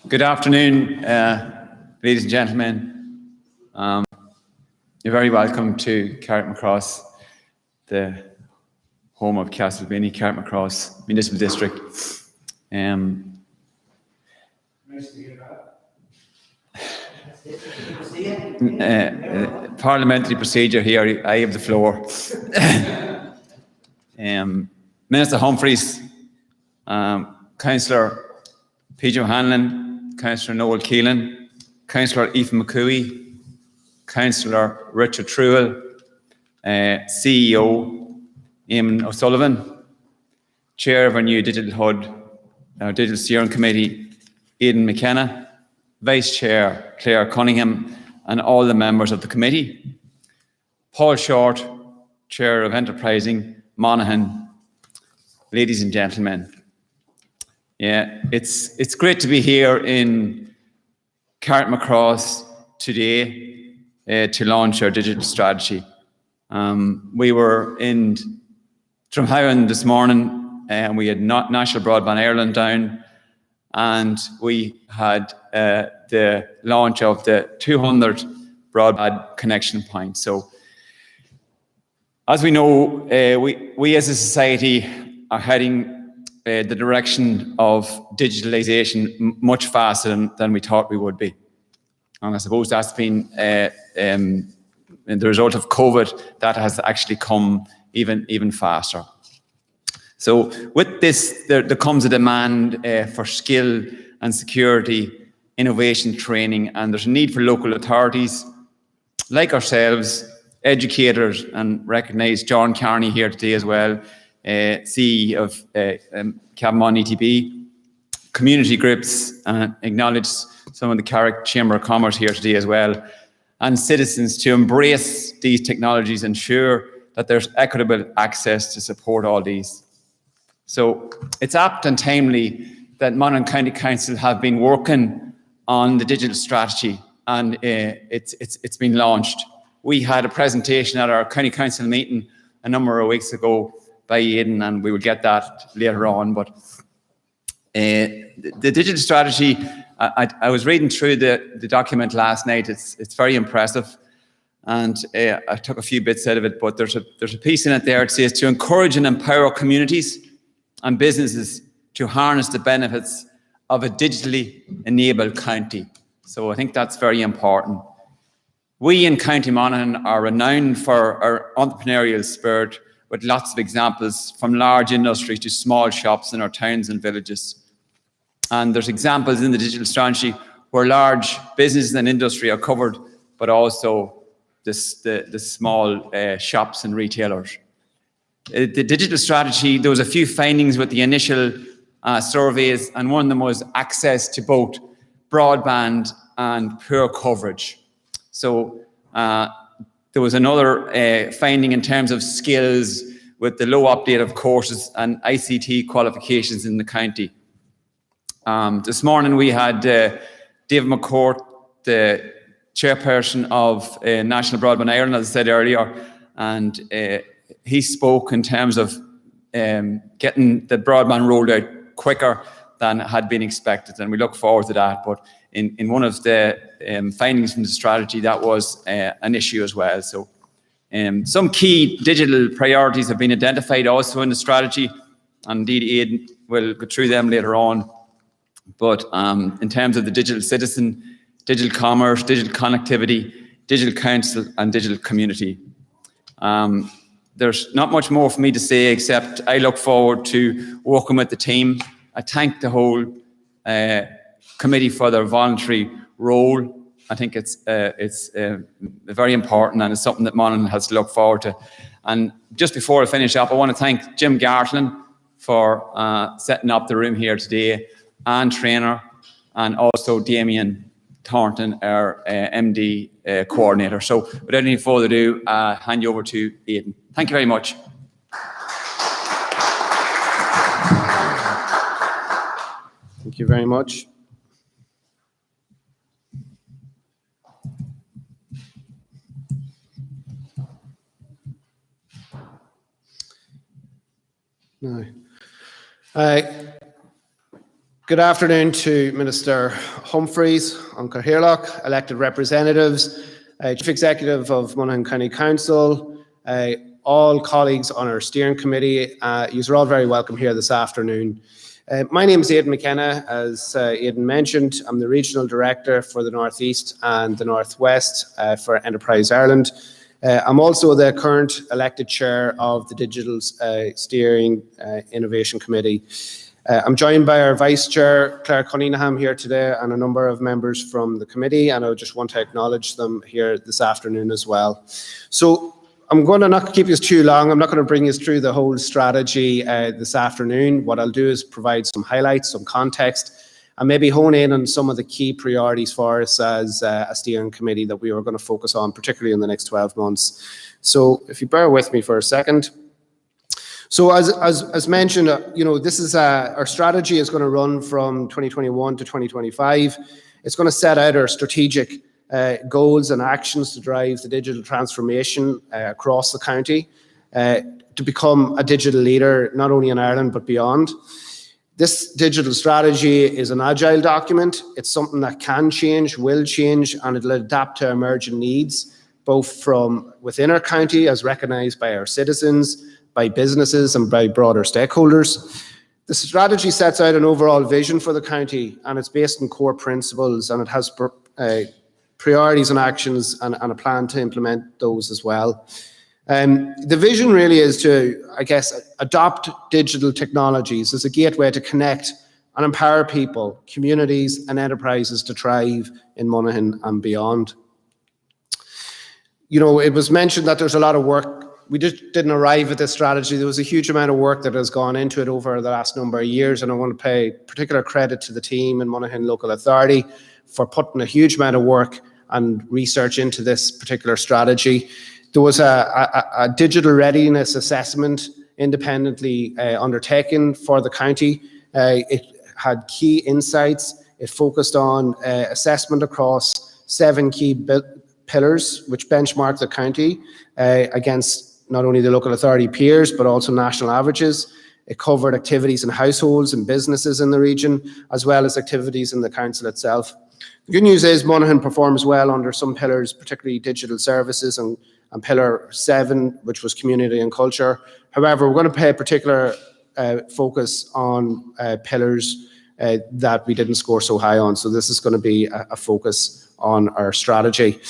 Good afternoon, ladies and gentlemen. You're very welcome to Carrickmacross, the home of Castlebinny, Carrickmacross Municipal District. Parliamentary procedure here, I have the floor. Minister Humphreys, Councillor P.J. O'Hanlon, Councillor Noel Keelan, Councillor Ethan McCooey, Councillor Richard Truell, CEO Eamon O'Sullivan, Chair of our new Digital HUD, our Digital Steering Committee, Aidan McKenna, Vice Chair Claire Cunningham, and all the members of the committee. Paul Short, Chair of Enterprising, Monahan. Ladies and gentlemen, yeah, it's great to be here in Carrickmacross today to launch our digital strategy. We were in Drumhowen this morning and we had National Broadband Ireland down, and we had the launch of the 200 broadband connection points. So as we know, we as a society are heading the direction of digitalization much faster than we thought we would be. And I suppose that's been, in the result of COVID, that has actually come even faster. So with this, there comes a demand for skill and security, innovation training, and there's a need for local authorities like ourselves, educators, and recognise John Carney here today as well, CEO of Cabmon ETB, community groups, and acknowledge some of the Carrick Chamber of Commerce here today as well, and citizens to embrace these technologies, ensure that there's equitable access to support all these. So it's apt and timely that Monaghan County Council have been working on the digital strategy, and it's been launched. We had a presentation at our County Council meeting a number of weeks ago by Aidan, and we will get that later on. But the digital strategy, I was reading through the document last night. It's very impressive, and I took a few bits out of it. But there's a piece in it there. It says to encourage and empower communities and businesses to harness the benefits of a digitally enabled county. So I think that's very important. We in County Monaghan are renowned for our entrepreneurial spirit, with lots of examples from large industries to small shops in our towns and villages. And there's examples in the digital strategy where large business and industry are covered, but also the small shops and retailers. The digital strategy, there was a few findings with the initial surveys, and one of them was access to both broadband and poor coverage. So there was another finding in terms of skills with the low update of courses and ICT qualifications in the county. This morning we had David McCourt, the chairperson of National Broadband Ireland, as I said earlier, and he spoke in terms of getting the broadband rolled out quicker than had been expected, and we look forward to that. But in one of the findings from the strategy, that was an issue as well. So some key digital priorities have been identified also in the strategy, and indeed Aidan will go through them later on. But in terms of the digital citizen, digital commerce, digital connectivity, digital council, and digital community, there's not much more for me to say, except I look forward to working with the team. I thank the whole committee for their voluntary role. I think it's very important, and it's something that Monaghan has to look forward to. And just before I finish up, I want to thank Jim Gartlin for setting up the room here today, Anne Trainer, and also Damien Thornton, our MD coordinator. So without any further ado, hand you over to Aidan. Thank you very much. Thank you very much. No. Good afternoon to Minister Humphreys, Uncle Hirlock, elected representatives, Chief Executive of Monahan County Council, all colleagues on our steering committee. You're all very welcome here this afternoon. My name is Aidan McKenna. As Aidan mentioned, I'm the Regional Director for the North East and the North West for Enterprise Ireland. I'm also the current elected Chair of the Digital Steering Innovation Committee. I'm joined by our Vice Chair, Claire Cunningham, here today, and a number of members from the committee, and I just want to acknowledge them here this afternoon as well. So I'm going to not keep you too long. I'm not going to bring you through the whole strategy this afternoon. What I'll do is provide some highlights, some context, and maybe hone in on some of the key priorities for us as a steering committee that we are going to focus on, particularly in the next 12 months. So if you bear with me for a second. So as mentioned, this is our strategy is going to run from 2021 to 2025. It's going to set out our strategic goals and actions to drive the digital transformation across the county to become a digital leader, not only in Ireland, but beyond. This digital strategy is an agile document. It's something that can change, will change, and it'll adapt to emerging needs, both from within our county as recognised by our citizens, by businesses, and by broader stakeholders. The strategy sets out an overall vision for the county, and it's based on core principles, and it has priorities and actions and a plan to implement those as well. The vision really is to, I guess, adopt digital technologies as a gateway to connect and empower people, communities and enterprises to thrive in Monahan and beyond. You know, it was mentioned that there's a lot of work. We just didn't arrive at this strategy. There was a huge amount of work that has gone into it over the last number of years, and I want to pay particular credit to the team in Monahan Local Authority for putting a huge amount of work and research into this particular strategy. There was a digital readiness assessment independently undertaken for the county. It had key insights. It focused on assessment across 7 key pillars, which benchmarked the county against not only the local authority peers, but also national averages. It covered activities in households and businesses in the region, as well as activities in the council itself. The good news is Monahan performs well under some pillars, particularly digital services and pillar 7, which was community and culture. However, we're going to pay particular focus on pillars that we didn't score so high on. So this is going to be a focus on our strategy.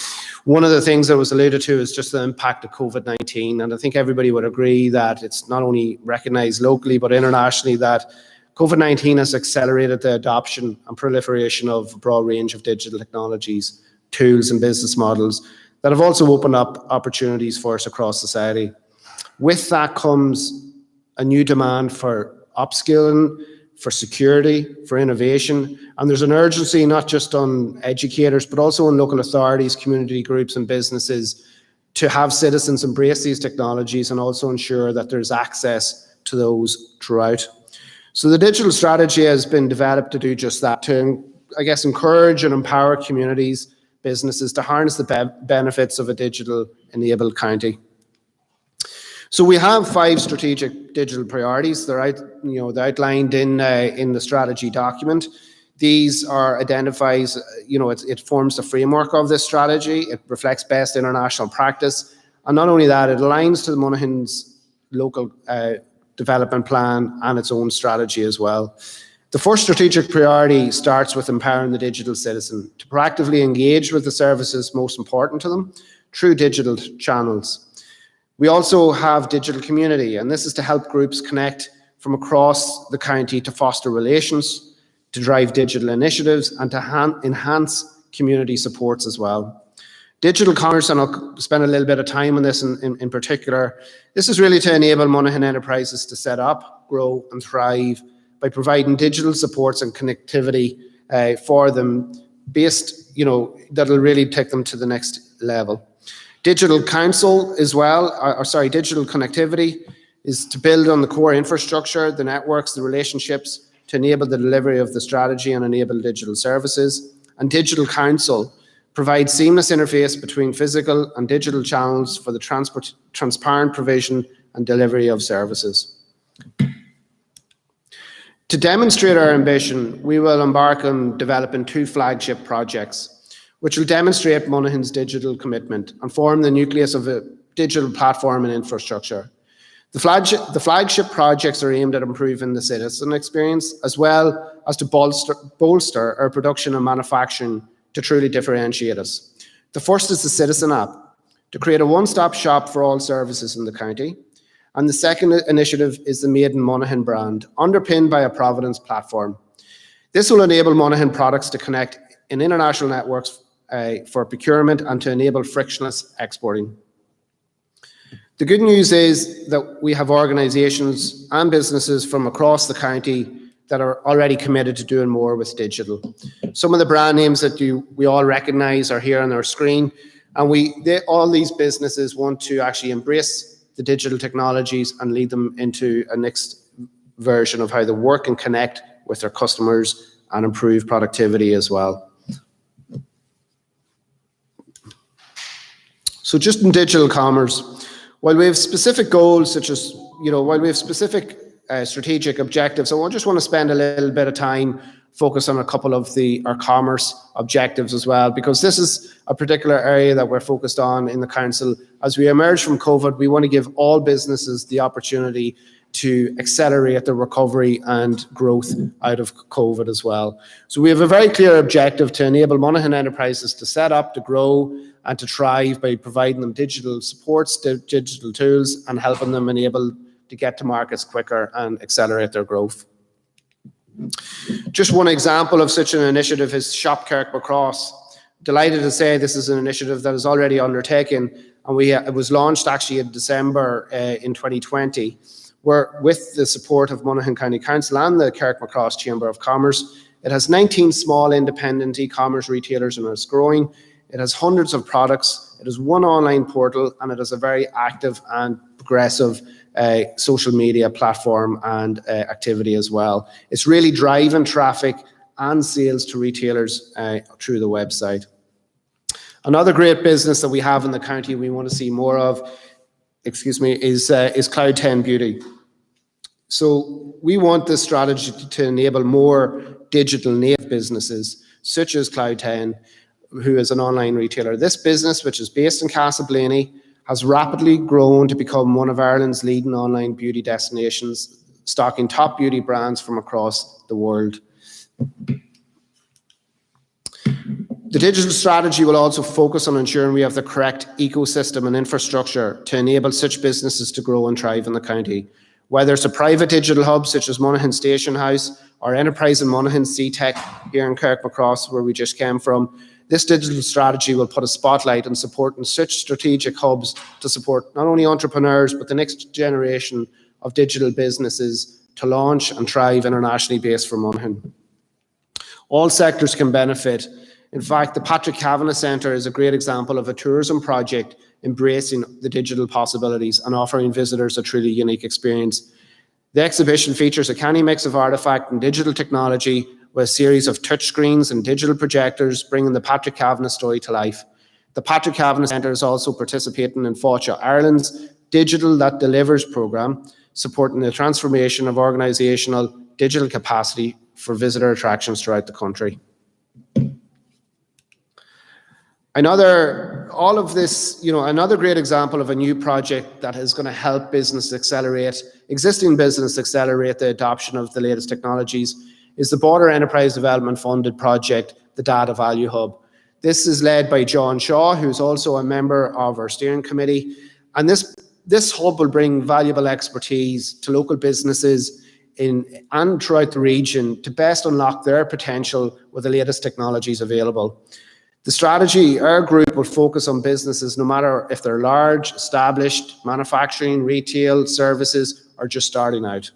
One of the things that was alluded to is just the impact of COVID-19. And I think everybody would agree that it's not only recognized locally, but internationally, that COVID-19 has accelerated the adoption and proliferation of a broad range of digital technologies, tools and business models that have also opened up opportunities for us across society. With that comes a new demand for upskilling, for security, for innovation, and there's an urgency not just on educators, but also on local authorities, community groups and businesses to have citizens embrace these technologies and also ensure that there's access to those throughout. So the digital strategy has been developed to do just that, to, I guess, encourage and empower communities, businesses to harness the benefits of a digital-enabled county. So we have 5 strategic digital priorities. They're outlined in the strategy document. These are identifies, it forms the framework of this strategy. It reflects best international practice, and not only that, it aligns to the Monahan's local development plan and its own strategy as well. The first strategic priority starts with empowering the digital citizen to proactively engage with the services most important to them through digital channels. We also have digital community, and this is to help groups connect from across the county to foster relations, to drive digital initiatives, and to enhance community supports as well. Digital commerce, and I'll spend a little bit of time on this in particular, this is really to enable Monahan enterprises to set up, grow and thrive by providing digital supports and connectivity for them based, that'll really take them to the next level. Digital council as well, digital connectivity is to build on the core infrastructure, the networks, the relationships to enable the delivery of the strategy and enable digital services. And digital council provides seamless interface between physical and digital channels for the transparent provision and delivery of services. To demonstrate our ambition, we will embark on developing 2 flagship projects, which will demonstrate Monahan's digital commitment and form the nucleus of a digital platform and infrastructure. The flagship projects are aimed at improving the citizen experience, as well as to bolster our production and manufacturing to truly differentiate us. The first is the Citizen app, to create a one-stop shop for all services in the county. And the second initiative is the Made in Monahan brand, underpinned by a Providence platform. This will enable Monahan products to connect in international networks for procurement and to enable frictionless exporting. The good news is that we have organisations and businesses from across the county that are already committed to doing more with digital. Some of the brand names that we all recognise are here on our screen, and all these businesses want to actually embrace the digital technologies and lead them into a next version of how they work and connect with their customers and improve productivity as well. So just in digital commerce, while we have specific goals such as, while we have specific strategic objectives, I just want to spend a little bit of time focus on a couple of our commerce objectives as well, because this is a particular area that we're focused on in the council. As we emerge from COVID, we want to give all businesses the opportunity to accelerate the recovery and growth out of COVID as well. So we have a very clear objective to enable Monahan enterprises to set up, to grow and to thrive by providing them digital supports, digital tools, and helping them enable to get to markets quicker and accelerate their growth. Just one example of such an initiative is Shop Carrickmacross. Delighted to say this is an initiative that is already undertaken, and it was launched actually in December in 2020, where with the support of Monahan County Council and the Carrickmacross Chamber of Commerce. It has 19 small independent e-commerce retailers and it's growing. It has hundreds of products. It has one online portal and it has a very active and progressive social media platform and activity as well. It's really driving traffic and sales to retailers through the website. Another great business that we have in the county we want to see more of, is Cloud 10 Beauty. So we want this strategy to enable more digital native businesses such as Cloud 10, who is an online retailer. This business, which is based in Castleblaney, has rapidly grown to become one of Ireland's leading online beauty destinations, stocking top beauty brands from across the world. The digital strategy will also focus on ensuring we have the correct ecosystem and infrastructure to enable such businesses to grow and thrive in the county. Whether it's a private digital hub such as Monahan Station House or Enterprise in Monahan C-Tek here in Carrickmacross, where we just came from, this digital strategy will put a spotlight on supporting such strategic hubs to support not only entrepreneurs, but the next generation of digital businesses to launch and thrive internationally based from Monahan. All sectors can benefit. In fact, the Patrick Kavanagh Centre is a great example of a tourism project embracing the digital possibilities and offering visitors a truly unique experience. The exhibition features a canny mix of artefact and digital technology with a series of touchscreens and digital projectors bringing the Patrick Kavanagh story to life. The Patrick Kavanagh Centre is also participating in Fáilte Ireland's Digital That Delivers programme, supporting the transformation of organisational digital capacity for visitor attractions throughout the country. Another great example of a new project that is going to help existing business accelerate the adoption of the latest technologies is the Border Enterprise Development funded project, the Data Value Hub. This is led by John Shaw, who's also a member of our steering committee. And this hub will bring valuable expertise to local businesses and throughout the region to best unlock their potential with the latest technologies available. The strategy, our group will focus on businesses no matter if they're large, established, manufacturing, retail, services, or just starting out.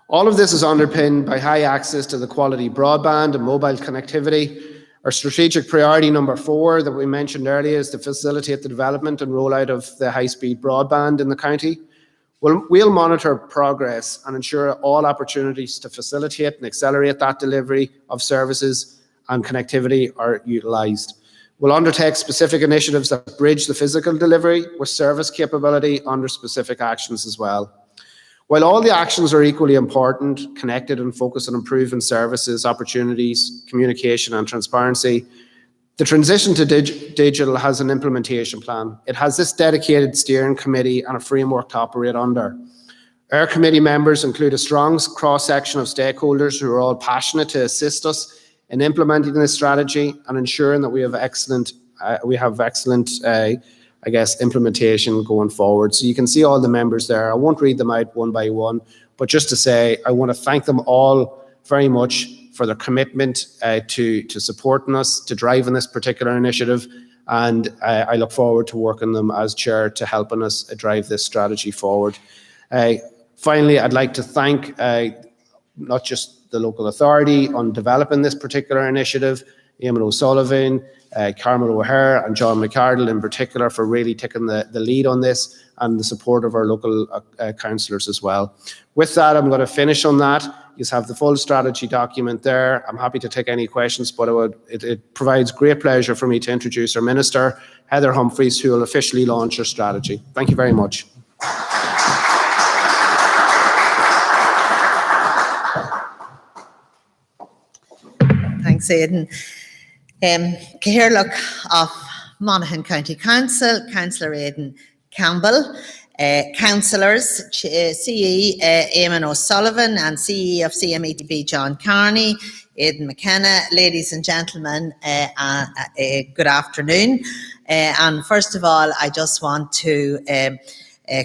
All of this is underpinned by high access to the quality broadband and mobile connectivity. Our strategic priority number 4 that we mentioned earlier is to facilitate the development and rollout of the high-speed broadband in the county. We'll monitor progress and ensure all opportunities to facilitate and accelerate that delivery of services and connectivity are utilised. We'll undertake specific initiatives that bridge the physical delivery with service capability under specific actions as well. While all the actions are equally important, connected and focused on improving services, opportunities, communication and transparency, the transition to digital has an implementation plan. It has this dedicated steering committee and a framework to operate under. Our committee members include a strong cross-section of stakeholders who are all passionate to assist us in implementing this strategy and ensuring that we have excellent implementation going forward. So you can see all the members there. I won't read them out one by one, but just to say, I want to thank them all very much for their commitment to supporting us, to driving this particular initiative. And I look forward to working them as chair to helping us drive this strategy forward. Finally, I'd like to thank not just the local authority on developing this particular initiative, Eamon O'Sullivan, Carmel O'Hare and John McArdle in particular for really taking the lead on this and the support of our local councillors as well. With that, I'm going to finish on that. You have the full strategy document there. I'm happy to take any questions, but it provides great pleasure for me to introduce our Minister, Heather Humphreys, who will officially launch her strategy. Thank you very much. Thanks, Aidan. Cathaoirleach of Monahan County Council, Councillor Aidan Campbell, councillors, CE Eamon O'Sullivan and CE of CMETB John Carney, Aidan McKenna, ladies and gentlemen, good afternoon. And first of all, I just want to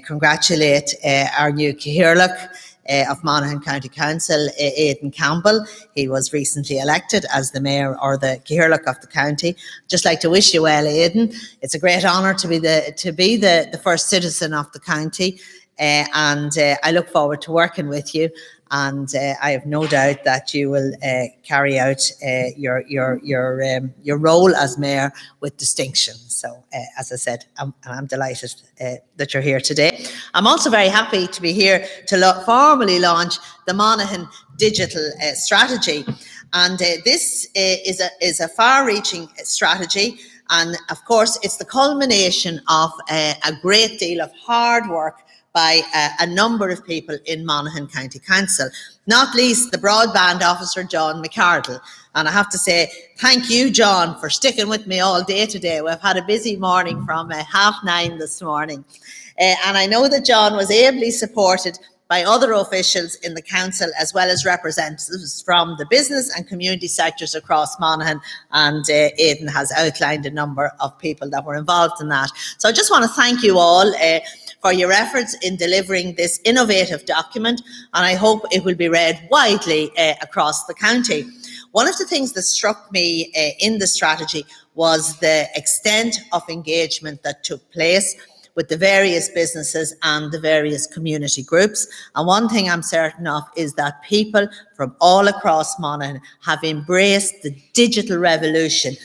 congratulate our new Cathaoirleach, of Monahan County Council, Aidan Campbell. He was recently elected as the mayor or the Carrickmacross of the county. Just like to wish you well, Aidan. It's a great honour to be the first citizen of the county, and I look forward to working with you. And I have no doubt that you will carry out your role as mayor with distinction. So, as I said, I'm delighted that you're here today. I'm also very happy to be here to formally launch the Monahan digital strategy, and this is a far-reaching strategy. And of course, it's the culmination of a great deal of hard work by a number of people in Monahan County Council, not least the broadband officer, John McArdle. And I have to say, thank you, John, for sticking with me all day today. We've had a busy morning from 9:30 this morning. And I know that John was ably supported by other officials in the council, as well as representatives from the business and community sectors across Monaghan, and Aidan has outlined a number of people that were involved in that. So I just want to thank you all for your efforts in delivering this innovative document, and I hope it will be read widely across the county. One of the things that struck me in the strategy was the extent of engagement that took place with the various businesses and the various community groups. And one thing I'm certain of is that people from all across Monaghan have embraced the digital revolution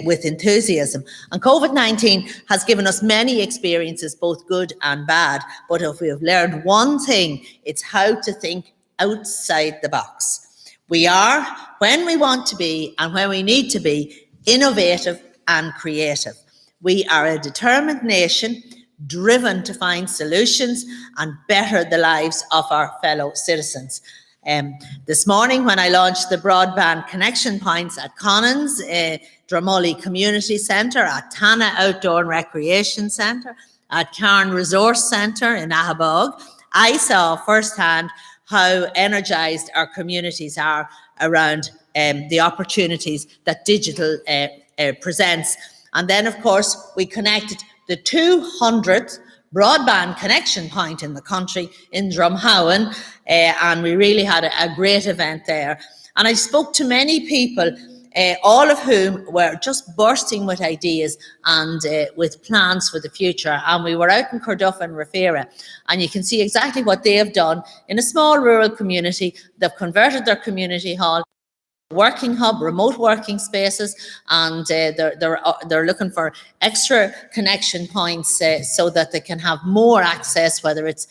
with enthusiasm. And COVID-19 has given us many experiences, both good and bad. But if we have learned one thing, it's how to think outside the box. We are, when we want to be and when we need to be, innovative and creative. We are a determined nation, driven to find solutions and better the lives of our fellow citizens. This morning, when I launched the broadband connection points at Connans, Dromully Community Centre, at Tana Outdoor and Recreation Centre, at Carn Resource Centre in Ahabog, I saw firsthand how energised our communities are around the opportunities that digital presents. And then, of course, we connected the 200th broadband connection point in the country in Drumhowen, and we really had a great event there. And I spoke to many people, all of whom were just bursting with ideas and with plans for the future. And we were out in Corduff and Rafira, and you can see exactly what they have done in a small rural community. They've converted their community hall working hub, remote working spaces, and they're looking for extra connection points so that they can have more access, whether it's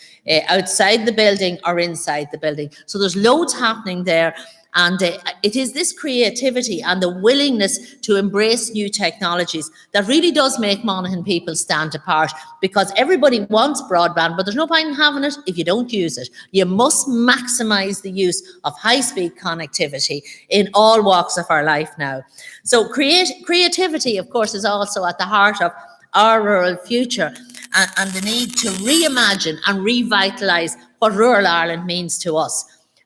outside the building or inside the building. So there's loads happening there. And it is this creativity and the willingness to embrace new technologies that really does make Monaghan people stand apart, because everybody wants broadband, but there's no point in having it if you don't use it. You must maximise the use of high-speed connectivity in all walks of our life now. So creativity, of course, is also at the heart of our rural future, and the need to reimagine and revitalise what rural Ireland means to us.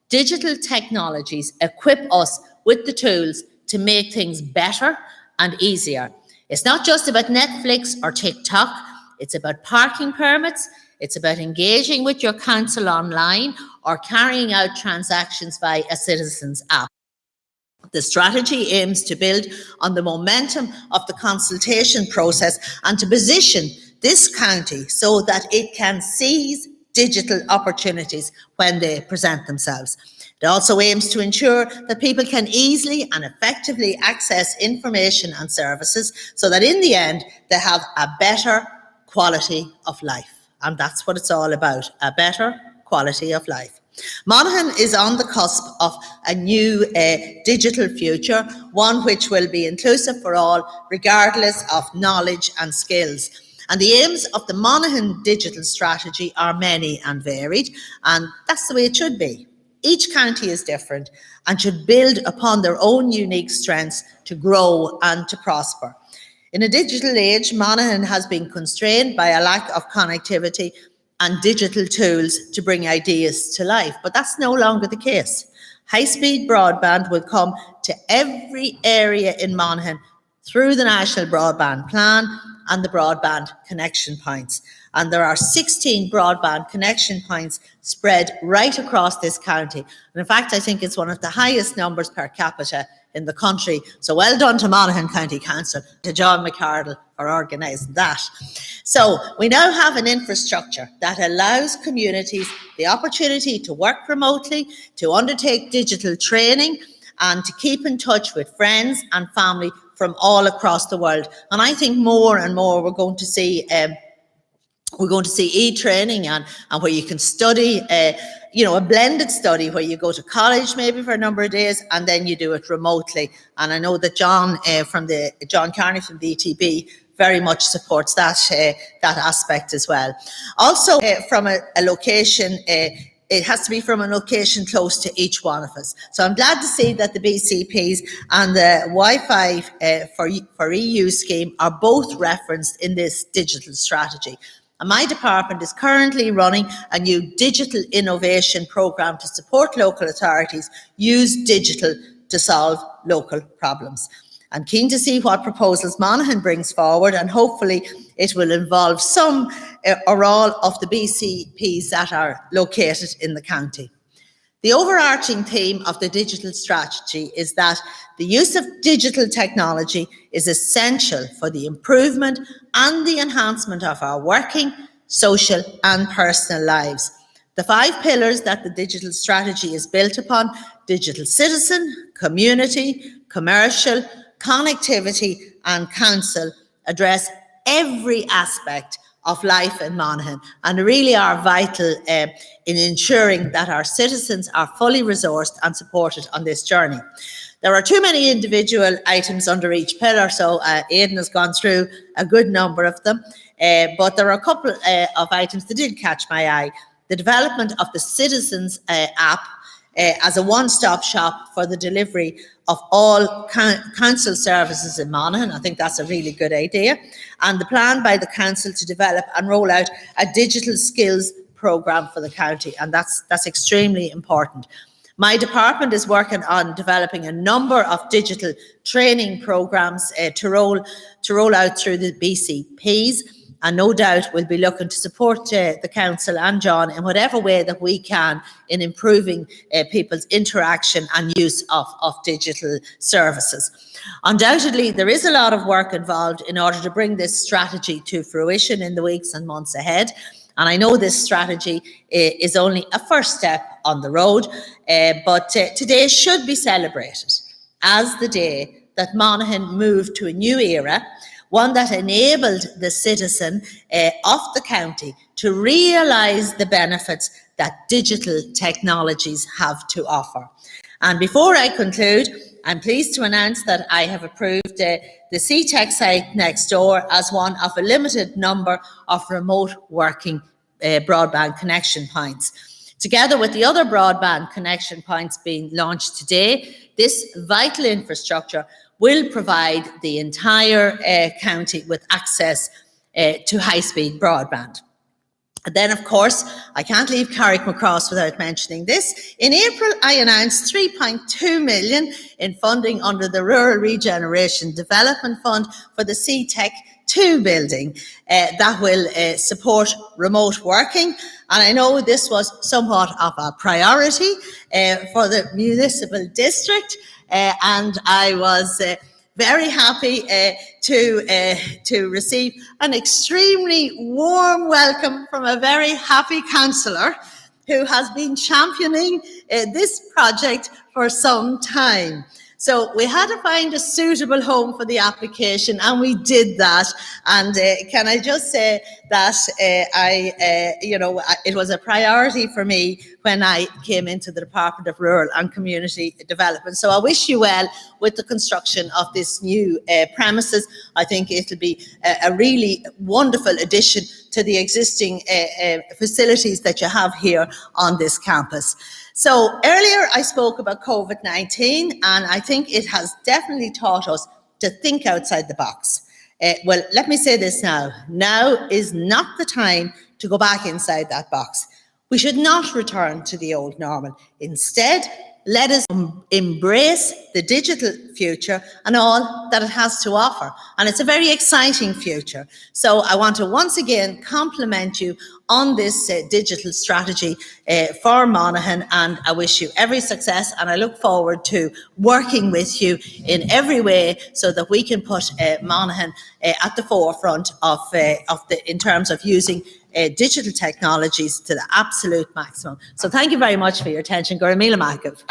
Digital technologies equip us with the tools to make things better and easier. It's not just about Netflix or TikTok. It's about parking permits. It's about engaging with your council online or carrying out transactions via a citizen's app. The strategy aims to build on the momentum of the consultation process and to position this county so that it can seize digital opportunities when they present themselves. It also aims to ensure that people can easily and effectively access information and services so that in the end they have a better quality of life. And that's what it's all about, a better quality of life. Monaghan is on the cusp of a new digital future, one which will be inclusive for all, regardless of knowledge and skills. And the aims of the Monahan digital strategy are many and varied, and that's the way it should be. Each county is different and should build upon their own unique strengths to grow and to prosper. In a digital age, Monahan has been constrained by a lack of connectivity and digital tools to bring ideas to life, but that's no longer the case. High-speed broadband will come to every area in Monaghan through the National Broadband Plan and the broadband connection points. and there are 16 broadband connection points spread right across this county. And in fact, I think it's one of the highest numbers per capita in the country. So well done to Monahan County Council, to John McArdle for organising that. So we now have an infrastructure that allows communities the opportunity to work remotely, to undertake digital training, and to keep in touch with friends and family from all across the world. And I think more and more we're going to see e-training and where you can study, a blended study where you go to college maybe for a number of days and then you do it remotely. And I know that John Carney from the ETB very much supports that aspect as well. Also, from a location. It has to be from a location close to each one of us. So I'm glad to see that the BCPs and the Wi-Fi for EU scheme are both referenced in this digital strategy. And my department is currently running a new digital innovation programme to support local authorities use digital to solve local problems. I'm keen to see what proposals Monahan brings forward, and hopefully it will involve some or all of the BCPs that are located in the county. The overarching theme of the digital strategy is that the use of digital technology is essential for the improvement and the enhancement of our working, social and personal lives. The 5 pillars that the digital strategy is built upon: digital citizen, community, commercial, connectivity and council, address every aspect of life in Monahan and really are vital in ensuring that our citizens are fully resourced and supported on this journey. There are too many individual items under each pillar, so Aidan has gone through a good number of them, but there are a couple of items that did catch my eye. The development of the Citizens app as a one-stop shop for the delivery of all council services in Monahan. I think that's a really good idea. And the plan by the council to develop and roll out a digital skills programme for the county, and that's extremely important. My department is working on developing a number of digital training programmes to roll out through the BCPs, and no doubt we'll be looking to support the council and John in whatever way that we can in improving people's interaction and use of digital services. Undoubtedly, there is a lot of work involved in order to bring this strategy to fruition in the weeks and months ahead. And I know this strategy is only a first step on the road, but today should be celebrated as the day that Monahan moved to a new era, one that enabled the citizen of the county to realise the benefits that digital technologies have to offer. And before I conclude, I'm pleased to announce that I have approved the C-Tek site next door as one of a limited number of remote working broadband connection points. Together with the other broadband connection points being launched today, this vital infrastructure will provide the entire county with access to high-speed broadband. And then, of course, I can't leave Carrickmacross without mentioning this. In April, I announced 3.2 million in funding under the Rural Regeneration Development Fund for the C-Tek 2 building that will support remote working. And I know this was somewhat of a priority for the municipal district, and I was very happy to receive an extremely warm welcome from a very happy councillor who has been championing this project for some time. So we had to find a suitable home for the application, and we did that. And can I just say that it was a priority for me when I came into the Department of Rural and Community Development. So I wish you well with the construction of this new premises. I think it'll be a really wonderful addition to the existing facilities that you have here on this campus. So earlier I spoke about COVID-19, and I think it has definitely taught us to think outside the box. Well, let me say this now. Now is not the time to go back inside that box. We should not return to the old normal. Instead, Let us embrace the digital future and all that it has to offer. And it's a very exciting future. So I want to once again compliment you on this digital strategy for Monahan, and I wish you every success, and I look forward to working with you in every way so that we can put Monahan at the forefront of in terms of using digital technologies to the absolute maximum. So thank you very much for your attention. Gura Mila Makav.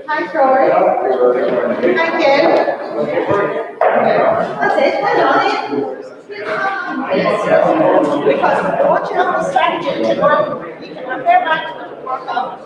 Hi, Troy. Thank you. That's it. Well done. Because once you have the strategy to work, you can repair back to the work out.